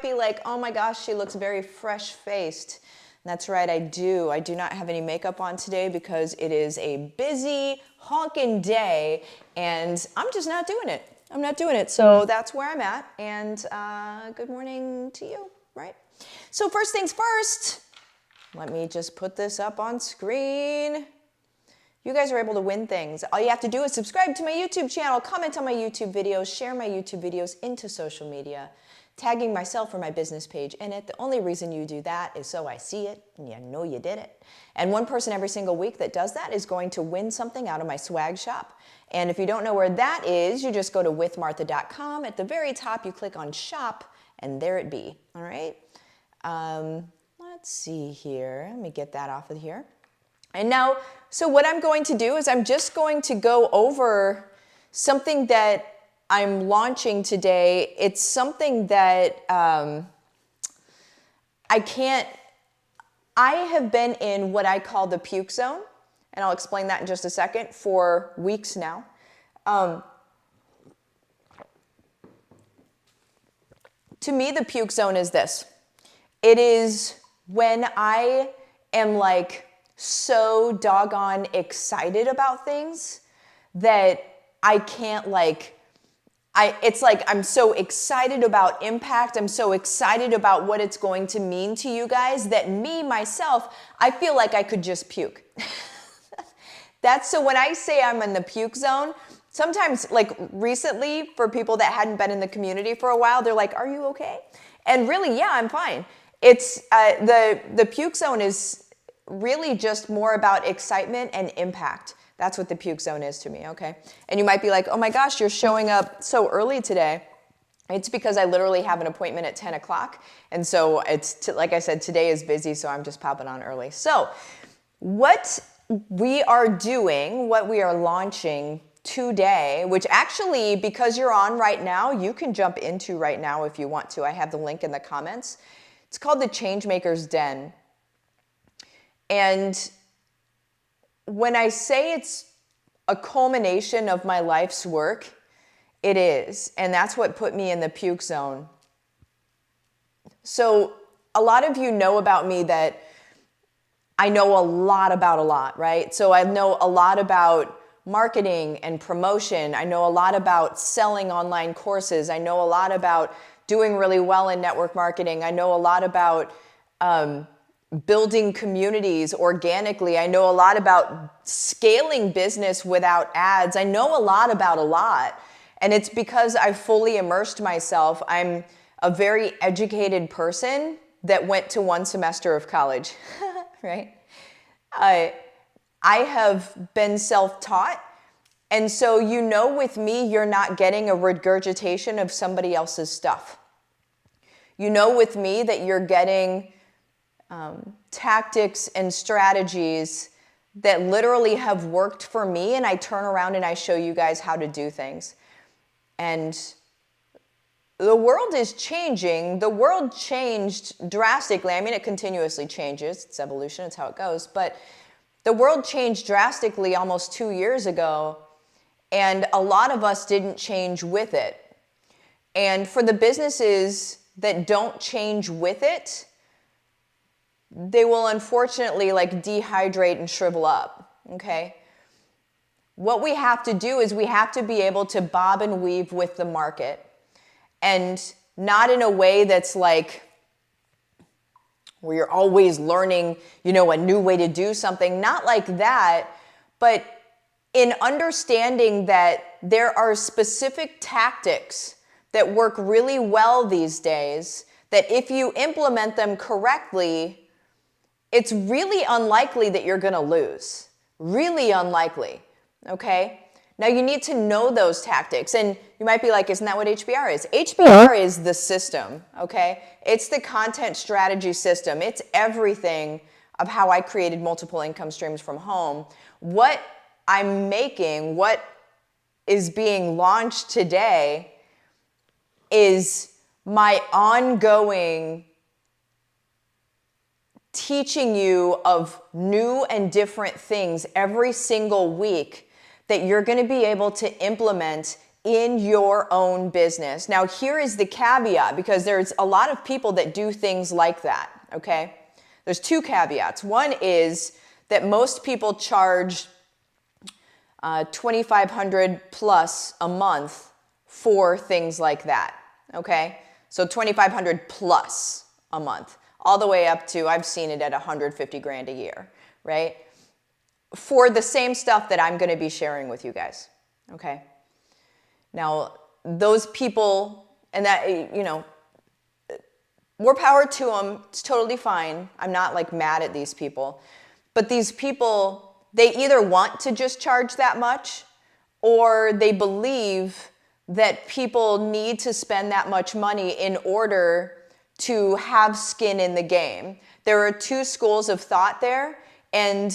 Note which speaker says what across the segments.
Speaker 1: Be like, oh my gosh, she looks very fresh-faced. That's right, I do. I do not have any makeup on today because it is a busy, honking day, and I'm just not doing it. I'm not doing it. So that's where I'm at, and good morning to you, right? So first things first, let me just put this up on screen. You guys are able to win things. All you have to do is subscribe to my YouTube channel, comment on my YouTube videos, share my YouTube videos into social media, tagging myself or my business page in it. The only reason you do that is so I see it and you know you did it. And one person every single week that does that is going to win something out of my swag shop. And if you don't know where that is, you just go to withmartha.com. At the very top, you click on shop and there it be, all right? Let's see here. Let me get that off of here. And now, so what I'm going to do is I'm just going to go over something that I'm launching today. It's something that I have been in what I call the puke zone, and I'll explain that in just a second, for weeks now. To me, the puke zone is this. It is when I am like so doggone excited about things that I can't it's like I'm so excited about impact. I'm so excited about what it's going to mean to you guys that me, myself, I feel like I could just puke. So when I say I'm in the puke zone, sometimes like recently for people that hadn't been in the community for a while, they're like, are you okay? And really, yeah, I'm fine. It's the puke zone is really just more about excitement and impact. That's what the puke zone is to me, okay? And you might be like, oh my gosh, you're showing up so early today. It's because I literally have an appointment at 10 o'clock. And so it's, like I said, today is busy, so I'm just popping on early. So what we are doing, what we are launching today, which actually, because you're on right now, you can jump into right now if you want to. I have the link in the comments. It's called the Changemaker's Den. And when I say it's a culmination of my life's work, it is. And that's what put me in the puke zone. So a lot of you know about me that I know a lot about a lot, right? So I know a lot about marketing and promotion. I know a lot about selling online courses. I know a lot about doing really well in network marketing. I know a lot about building communities organically. I know a lot about scaling business without ads. I know a lot about a lot. And it's because I fully immersed myself. I'm a very educated person that went to one semester of college, right? I have been self-taught. And so you know with me, you're not getting a regurgitation of somebody else's stuff. You know with me that you're getting tactics and strategies that literally have worked for me, and I turn around and I show you guys how to do things. And the world is changing. The world changed drastically. I mean, it continuously changes. It's evolution. It's how it goes. But the world changed drastically almost 2 years ago, and a lot of us didn't change with it. And for the businesses that don't change with it, they will unfortunately like dehydrate and shrivel up, okay? What we have to do is we have to be able to bob and weave with the market, and not in a way that's like where you're always learning, you know, a new way to do something, not like that, but in understanding that there are specific tactics that work really well these days, that if you implement them correctly, it's really unlikely that you're gonna lose. Really unlikely, okay? Now you need to know those tactics, and you might be like, isn't that what HBR is? HBR is the system, okay? It's the content strategy system. It's everything of how I created multiple income streams from home. What I'm making, what is being launched today is my ongoing teaching you of new and different things every single week that you're going to be able to implement in your own business. Now, here is the caveat, because there's a lot of people that do things like that, okay? There's two caveats. One is that most people charge $2,500 plus a month for things like that, okay? So $2,500 plus a month, all the way up to, I've seen it at 150 grand a year, right? For the same stuff that I'm gonna be sharing with you guys, okay? Now, those people, and that, you know, more power to them, it's totally fine. I'm not like mad at these people. But these people, they either want to just charge that much, or they believe that people need to spend that much money in order to have skin in the game. There are two schools of thought there, and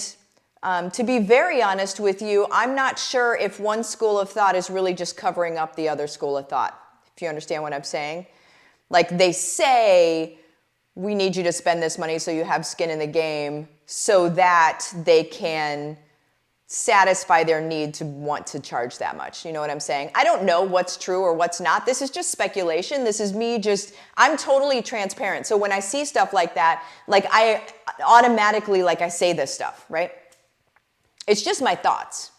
Speaker 1: to be very honest with you, I'm not sure if one school of thought is really just covering up the other school of thought, if you understand what I'm saying. Like, they say, we need you to spend this money so you have skin in the game, so that they can satisfy their need to want to charge that much. You know what I'm saying? I don't know what's true or what's not. This is just speculation. This is me just, I'm totally transparent. So when I see stuff like that, like, I automatically, like, I say this stuff, right? It's just my thoughts.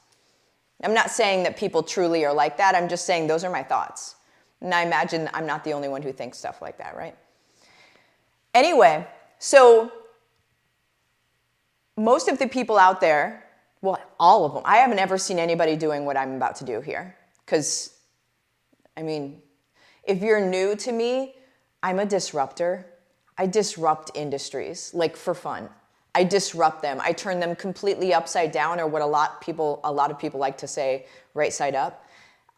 Speaker 1: I'm not saying that people truly are like that. I'm just saying those are my thoughts. And I imagine I'm not the only one who thinks stuff like that, right? Anyway, so most of the people out there, well, all of them, I haven't ever seen anybody doing what I'm about to do here. Because, I mean, if you're new to me, I'm a disruptor. I disrupt industries, like, for fun. I disrupt them. I turn them completely upside down, or what a lot of people like to say, right side up.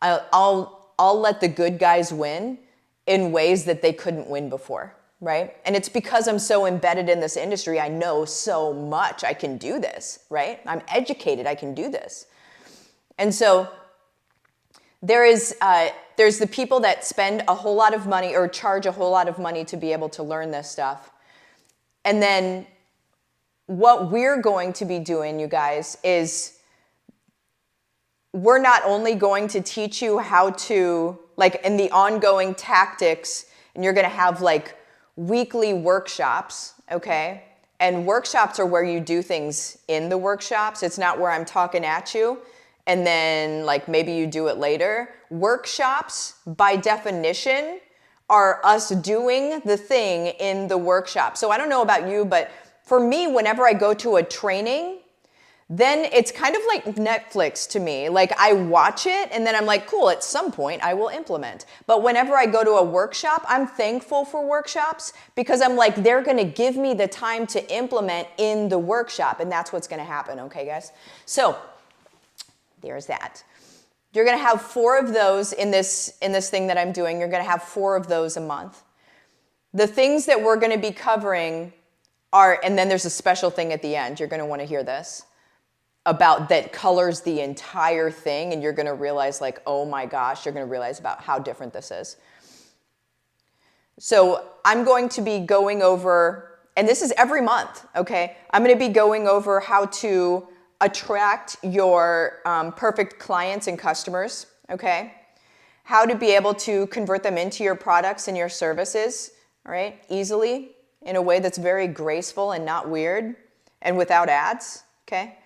Speaker 1: I'll let the good guys win in ways that they couldn't win before, right? And it's because I'm so embedded in this industry. I know so much. I can do this, right? I'm educated. I can do this. And so there's the people that spend a whole lot of money or charge a whole lot of money to be able to learn this stuff. And then what we're going to be doing, you guys, is we're not only going to teach you how to, like, in the ongoing tactics, and you're going to have, like, weekly workshops, okay? And workshops are where you do things in the workshops. It's not where I'm talking at you and then, like, maybe you do it later. Workshops, by definition, are us doing the thing in the workshop. So I don't know about you, but for me, whenever I go to a training, then it's kind of like Netflix to me. Like, I watch it and then I'm like, cool, at some point I will implement. But whenever I go to a workshop, I'm thankful for workshops, because I'm like, they're gonna give me the time to implement in the workshop, and that's what's gonna happen, okay, guys? So there's that. You're gonna have 4 of those in this thing that I'm doing. You're gonna have 4 of those a month. The things that we're gonna be covering are, and then there's a special thing at the end. You're gonna wanna hear this, about that colors the entire thing, and you're gonna realize, like, oh my gosh, you're gonna realize about how different this is. So I'm going to be going over, and this is every month, okay? I'm gonna be going over how to attract your perfect clients and customers, okay? How to be able to convert them into your products and your services, all right, easily, in a way that's very graceful and not weird, and without ads, okay?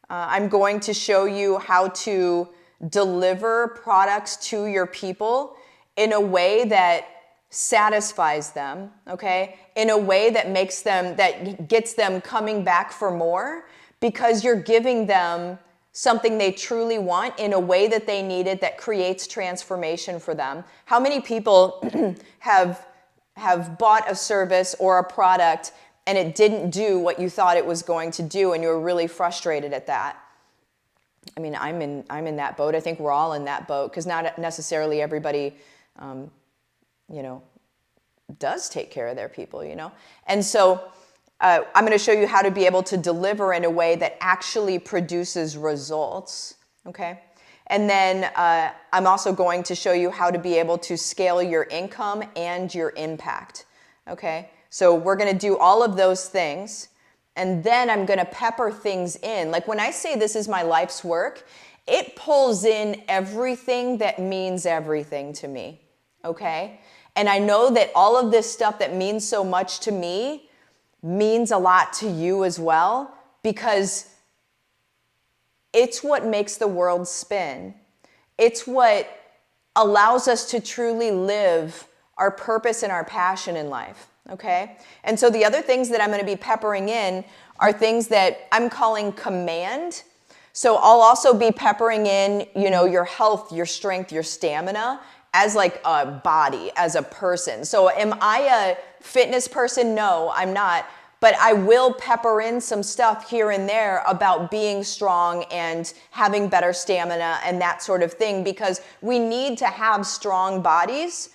Speaker 1: I'm going to show you how to deliver products to your people in a way that satisfies them, okay? In a way that makes them, that gets them coming back for more, because you're giving them something they truly want in a way that they need it, that creates transformation for them. How many people have bought a service or a product and it didn't do what you thought it was going to do, and you were really frustrated at that? I mean, I'm in that boat. I think we're all in that boat, because not necessarily everybody, you know, does take care of their people, you know? And so I'm going to show you how to be able to deliver in a way that actually produces results, okay? And then I'm also going to show you how to be able to scale your income and your impact, okay? So we're going to do all of those things, and then I'm going to pepper things in. Like, when I say this is my life's work, it pulls in everything that means everything to me, okay? And I know that all of this stuff that means so much to me means a lot to you as well, because it's what makes the world spin. It's what allows us to truly live our purpose and our passion in life, okay? And so the other things that I'm going to be peppering in are things that I'm calling command. So I'll also be peppering in, your health, your strength, your stamina as like a body, as a person. So am I a fitness person? No, I'm not. But I will pepper in some stuff here and there about being strong and having better stamina and that sort of thing, because we need to have strong bodies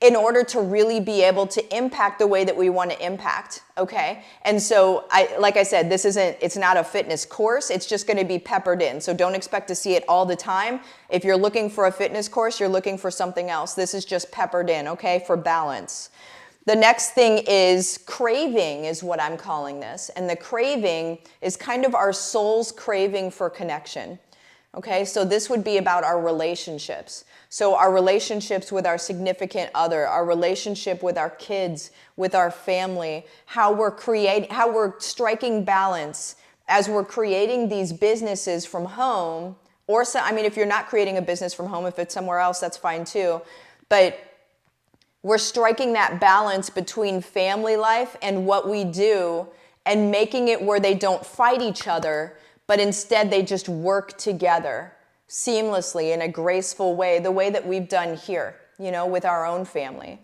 Speaker 1: in order to really be able to impact the way that we want to impact, okay? And so, like I said, it's not a fitness course, it's just going to be peppered in. So don't expect to see it all the time. If you're looking for a fitness course, you're looking for something else. This is just peppered in, okay, for balance. The next thing is craving, is what I'm calling this. And the craving is kind of our soul's craving for connection. Okay, so this would be about our relationships. So our relationships with our significant other, our relationship with our kids, with our family, how we're striking balance as we're creating these businesses from home. Or, if you're not creating a business from home, if it's somewhere else, that's fine too. But we're striking that balance between family life and what we do, and making it where they don't fight each other, but instead they just work together seamlessly in a graceful way, the way that we've done here, with our own family.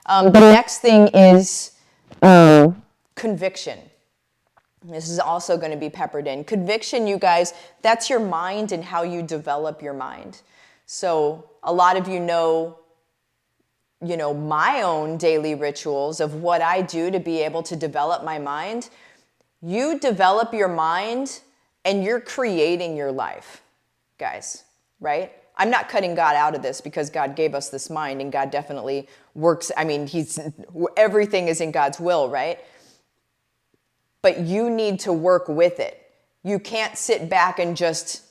Speaker 1: The next thing is conviction. This is also going to be peppered in. Conviction, you guys, that's your mind and how you develop your mind. So a lot of you know my own daily rituals of what I do to be able to develop my mind. You develop your mind and you're creating your life, guys, right? I'm not cutting God out of this, because God gave us this mind and God definitely works. Everything is in God's will, right? But you need to work with it. You can't sit back and just,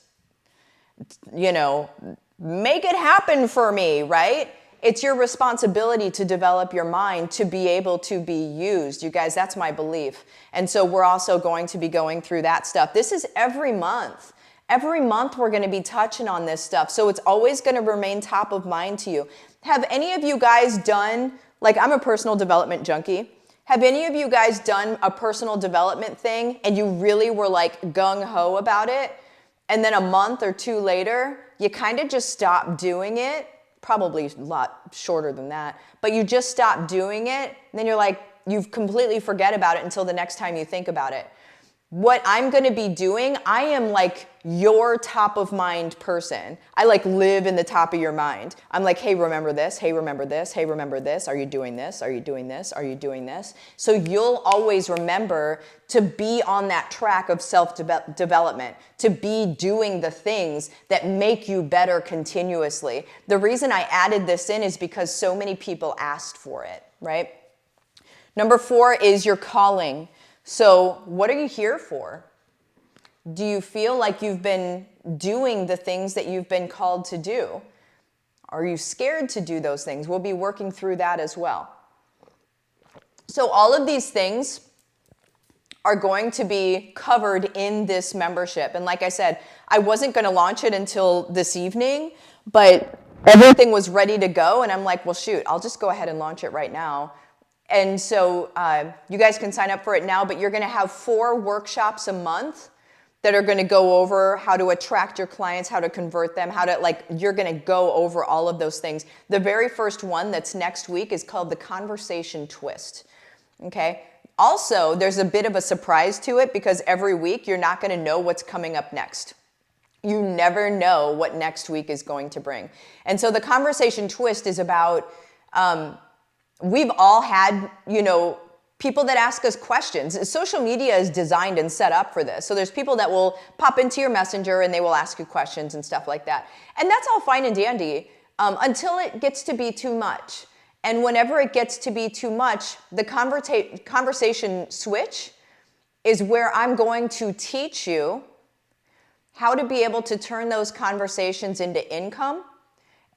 Speaker 1: make it happen for me, right? It's your responsibility to develop your mind to be able to be used. You guys, that's my belief. And so we're also going to be going through that stuff. This is every month. Every month we're going to be touching on this stuff. So it's always going to remain top of mind to you. Have any of you guys done, I'm a personal development junkie. Have any of you guys done a personal development thing and you really were gung-ho about it, and then a month or two later, you kind of just stopped doing it? Probably a lot shorter than that, but you just stop doing it, and then you completely forget about it until the next time you think about it. What I'm going to be doing, I am your top of mind person. I live in the top of your mind. I'm hey, remember this, hey, remember this, hey, remember this, are you doing this, are you doing this, are you doing this? So you'll always remember to be on that track of self-development, to be doing the things that make you better continuously. The reason I added this in is because so many people asked for it, right? Number 4 is your calling. So what are you here for? Do you feel like you've been doing the things that you've been called to do? Are you scared to do those things? We'll be working through that as well. So all of these things are going to be covered in this membership. And like I said, I wasn't going to launch it until this evening, but everything was ready to go. And I'm well, shoot, I'll just go ahead and launch it right now. And so you guys can sign up for it now, but you're going to have 4 workshops a month that are going to go over how to attract your clients, how to convert them, how to you're going to go over all of those things. The very first one that's next week is called the Conversation Twist. Okay. Also, there's a bit of a surprise to it, because every week you're not going to know what's coming up next. You never know what next week is going to bring. And so the Conversation Twist is about, we've all had, people that ask us questions. Social media is designed and set up for this. So there's people that will pop into your messenger and they will ask you questions and stuff like that. And that's all fine and dandy until it gets to be too much. And whenever it gets to be too much, the conversation switch is where I'm going to teach you how to be able to turn those conversations into income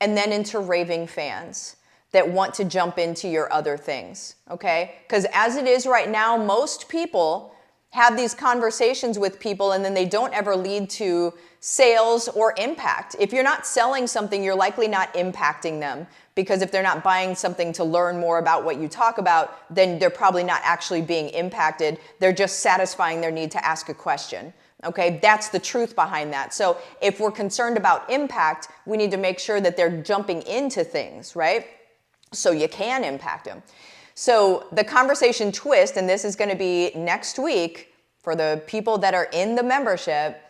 Speaker 1: and then into raving fans that want to jump into your other things, okay? Because as it is right now, most people have these conversations with people and then they don't ever lead to sales or impact. If you're not selling something, you're likely not impacting them, because if they're not buying something to learn more about what you talk about, then they're probably not actually being impacted. They're just satisfying their need to ask a question. Okay, that's the truth behind that. So if we're concerned about impact, we need to make sure that they're jumping into things, right? So you can impact them. So the conversation twist, and this is going to be next week for the people that are in the membership,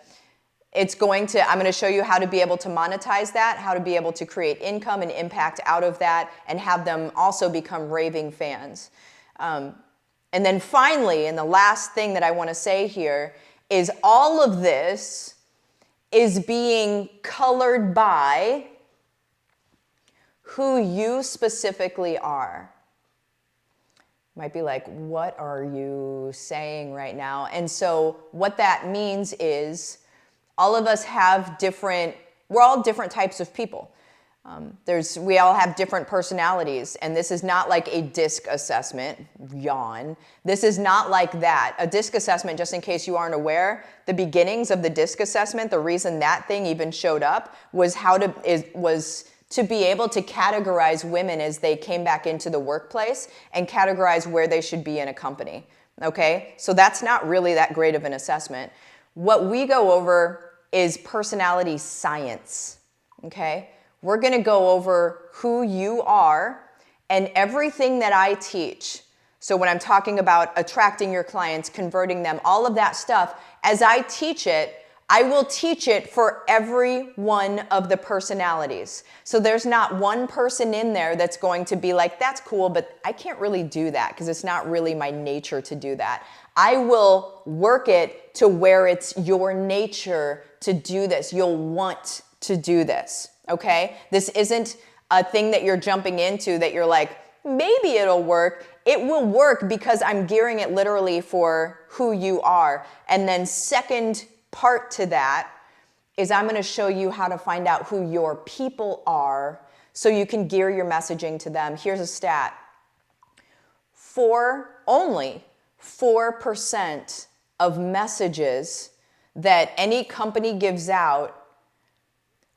Speaker 1: I'm going to show you how to be able to monetize that, how to be able to create income and impact out of that, and have them also become raving fans. And then finally, and the last thing that I want to say here, is all of this is being colored by who you specifically are. Might be like, what are you saying right now? And so what that means is all of us have we're all different types of people. We all have different personalities, and this is not like a DISC assessment, yawn. This is not like that. A DISC assessment, just in case you aren't aware, the beginnings of the DISC assessment, the reason that thing even showed up was to be able to categorize women as they came back into the workplace and categorize where they should be in a company, okay? So that's not really that great of an assessment. What we go over is personality science, okay? We're going to go over who you are and everything that I teach. So when I'm talking about attracting your clients, converting them, all of that stuff, as I teach it, I will teach it for every one of the personalities. So there's not one person in there that's going to be like, that's cool, but I can't really do that because it's not really my nature to do that. I will work it to where it's your nature to do this. You'll want to do this. Okay? This isn't a thing that you're jumping into that you're like, maybe it'll work. It will work because I'm gearing it literally for who you are. And then second part to that is I'm going to show you how to find out who your people are so you can gear your messaging to them. Here's a stat. Only 4% of messages that any company gives out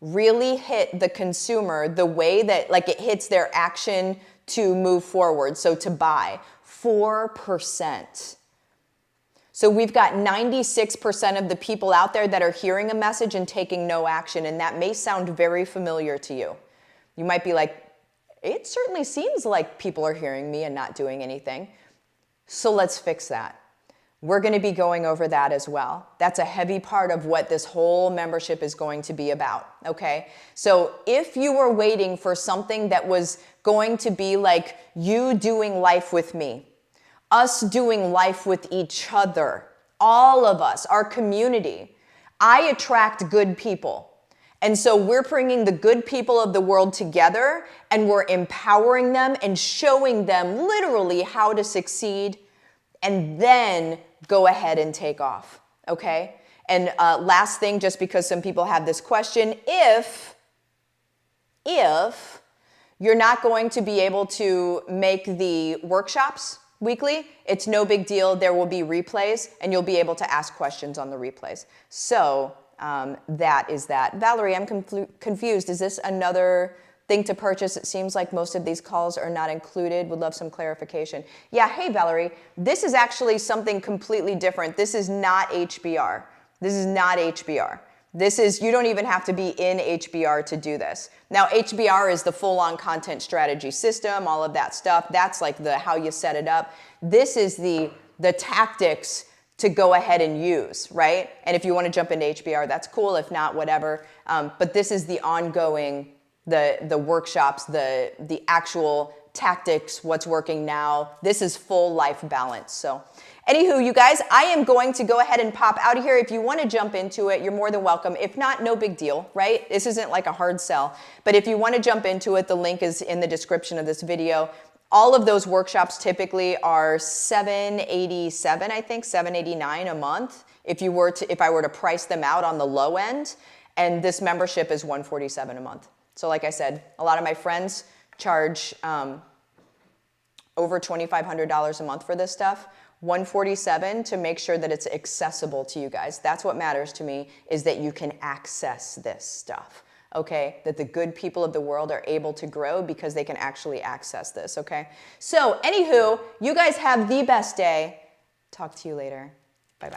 Speaker 1: really hit the consumer the way that like it hits their action to move forward, so to buy. 4%. So we've got 96% of the people out there that are hearing a message and taking no action, and that may sound very familiar to you. You might be like, it certainly seems like people are hearing me and not doing anything. So let's fix that. We're going to be going over that as well. That's a heavy part of what this whole membership is going to be about, okay? So if you were waiting for something that was going to be like you doing life with me, us doing life with each other, all of us, our community, I attract good people. And so we're bringing the good people of the world together and we're empowering them and showing them literally how to succeed and then go ahead and take off, okay? And last thing, just because some people have this question, if you're not going to be able to make the workshops weekly, it's no big deal. There will be replays and you'll be able to ask questions on the replays. So that is that. Valerie, I'm confused. Is this another thing to purchase? It seems like most of these calls are not included. Would love some clarification. Yeah, hey Valerie, this is actually something completely different. This is not HBR. This is not HBR. This is, you don't even have to be in HBR to do this. Now HBR is the full-on content strategy system, all of that stuff. That's like the how you set it up. This is the tactics to go ahead and use, right? And if you want to jump into HBR, that's cool. If not, whatever. But this is the ongoing the workshops, the actual tactics, what's working now. This is full life balance. So anywho, you guys, I am going to go ahead and pop out of here. If you want to jump into it, you're more than welcome. If not, no big deal, right? This isn't like a hard sell. But if you want to jump into it, the link is in the description of this video. All of those workshops typically are $787, I think, $789 a month if I were to price them out on the low end. And this membership is $147 a month. So like I said, a lot of my friends charge over $2,500 a month for this stuff. $147 to make sure that it's accessible to you guys. That's what matters to me, is that you can access this stuff. Okay, that the good people of the world are able to grow because they can actually access this, okay? So, anywho, you guys have the best day. Talk to you later.